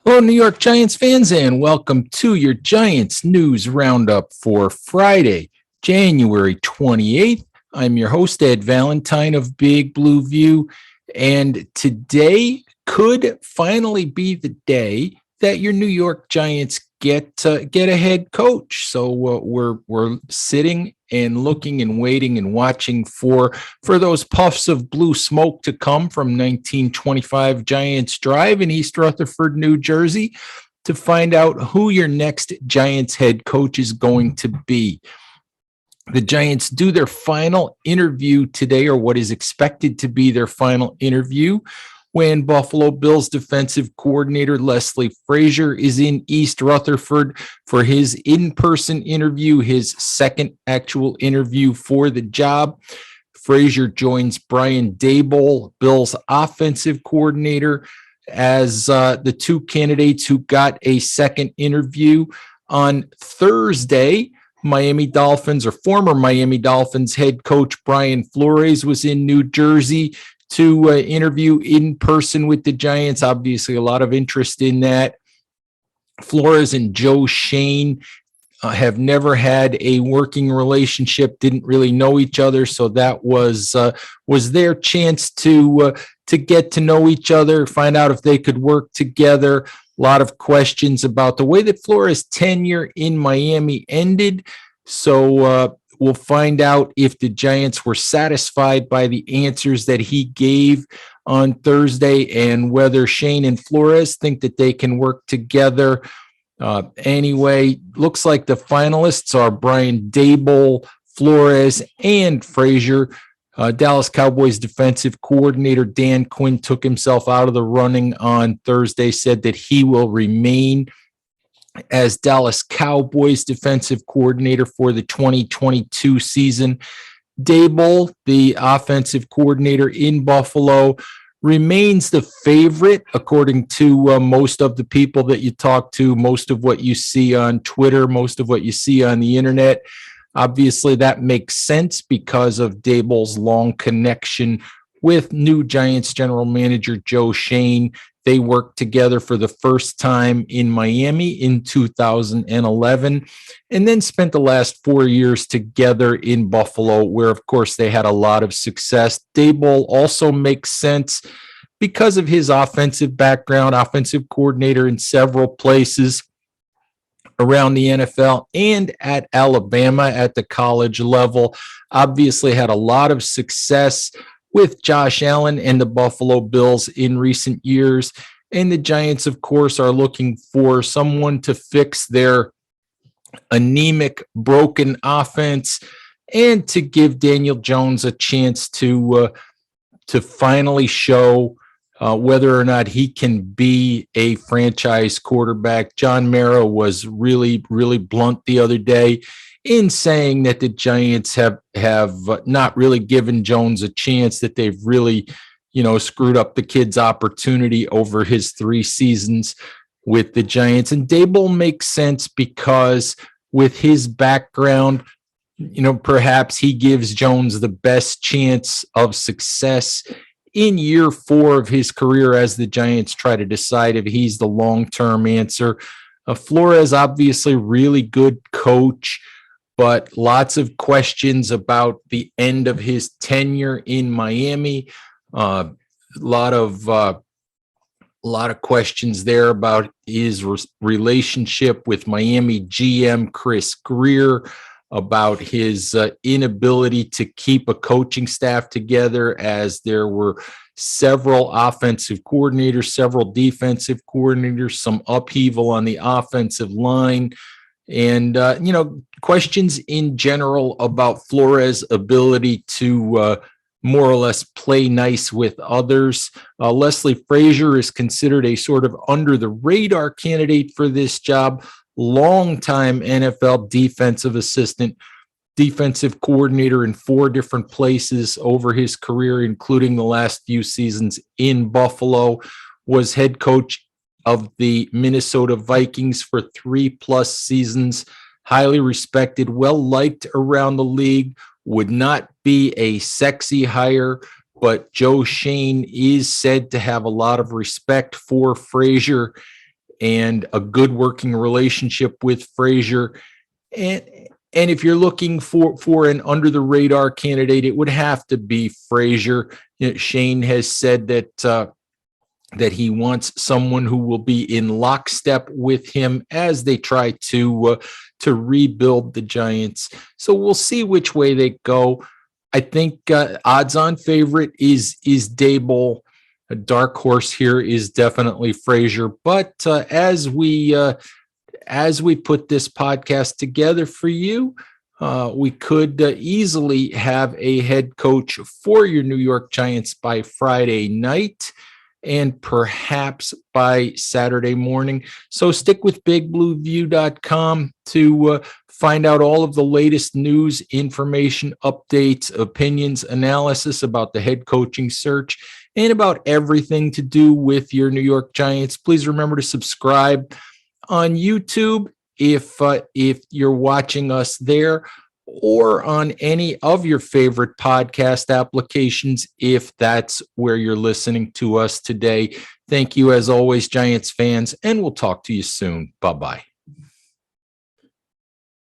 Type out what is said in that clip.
Hello, New York Giants fans, and welcome to your Giants News Roundup for Friday, January 28th. I'm your host, Ed Valentine of Big Blue View, and today could finally be the day that your New York Giants get a head coach. So we're sitting and looking and waiting and watching for those puffs of blue smoke to come from 1925 Giants Drive in East Rutherford, New Jersey, to find out who your next Giants head coach is going to be. The Giants do their final interview today, or what is expected to be their final interview, when Buffalo Bills defensive coordinator Leslie Frazier is in East Rutherford for his in-person interview, his second actual interview for the job. Frazier joins Brian Daboll, Bills offensive coordinator, as the two candidates who got a second interview. On Thursday, Miami Dolphins, or former Miami Dolphins head coach Brian Flores, was in New Jersey to interview in person with the Giants. Obviously, a lot of interest in that. Flores and Joe Schoen have never had a working relationship, didn't really know each other, so that was their chance to get to know each other, find out if they could work together. A lot of questions about the way that Flores' tenure in Miami ended. So we'll find out if the Giants were satisfied by the answers that he gave on Thursday, and whether Schoen and Flores think that they can work together. Anyway, looks like the finalists are Brian Daboll, Flores, and Frazier. Dallas Cowboys defensive coordinator Dan Quinn took himself out of the running on Thursday, said that he will remain as Dallas Cowboys defensive coordinator for the 2022 season. Daboll, the offensive coordinator in Buffalo, remains the favorite, according to most of the people that you talk to, most of what you see on Twitter, most of what you see on the internet. Obviously, that makes sense because of Daboll's long connection with new Giants general manager Joe Schoen. They worked together for the first time in Miami in 2011, and then spent the last 4 years together in Buffalo, where, of course, they had a lot of success. Daboll also makes sense because of his offensive background, offensive coordinator in several places around the NFL and at Alabama at the college level. Obviously had a lot of success with Josh Allen and the Buffalo Bills in recent years. And the Giants, of course, are looking for someone to fix their anemic, broken offense, and to give Daniel Jones a chance to finally show whether or not he can be a franchise quarterback. John Mara was really, really blunt the other day in saying that the Giants have not really given Jones a chance, that they've really, screwed up the kid's opportunity over his 3 seasons with the Giants. And Daboll makes sense because with his background, perhaps he gives Jones the best chance of success in year 4 of his career as the Giants try to decide if he's the long-term answer. Flores, obviously, really good coach, but lots of questions about the end of his tenure in Miami. A lot of questions there about his relationship with Miami GM Chris Greer, about his inability to keep a coaching staff together, as there were several offensive coordinators, several defensive coordinators, some upheaval on the offensive line, and, questions in general about Flores' ability to more or less play nice with others. Leslie Frazier is considered a sort of under-the-radar candidate for this job. Longtime NFL defensive assistant, defensive coordinator in 4 different places over his career, including the last few seasons in Buffalo, was head coach of the Minnesota Vikings for 3+ seasons, highly respected, well-liked around the league, would not be a sexy hire, but Joe Schoen is said to have a lot of respect for Frazier. and a good working relationship with Frazier. And if you're looking for an under the radar candidate, it would have to be Frazier. Shane has said that he wants someone who will be in lockstep with him as they try to rebuild the Giants. So we'll see which way they go. I think odds-on favorite is Daboll. A dark horse here is definitely Frazier. But as we put this podcast together for you, we could easily have a head coach for your New York Giants by Friday night and perhaps by Saturday morning. So stick with bigblueview.com to find out all of the latest news, information, updates, opinions, analysis about the head coaching search, and about everything to do with your New York Giants. Please remember to subscribe on YouTube if you're watching us there, or on any of your favorite podcast applications if that's where you're listening to us today. Thank you as always, Giants fans, and we'll talk to you soon. Bye-bye.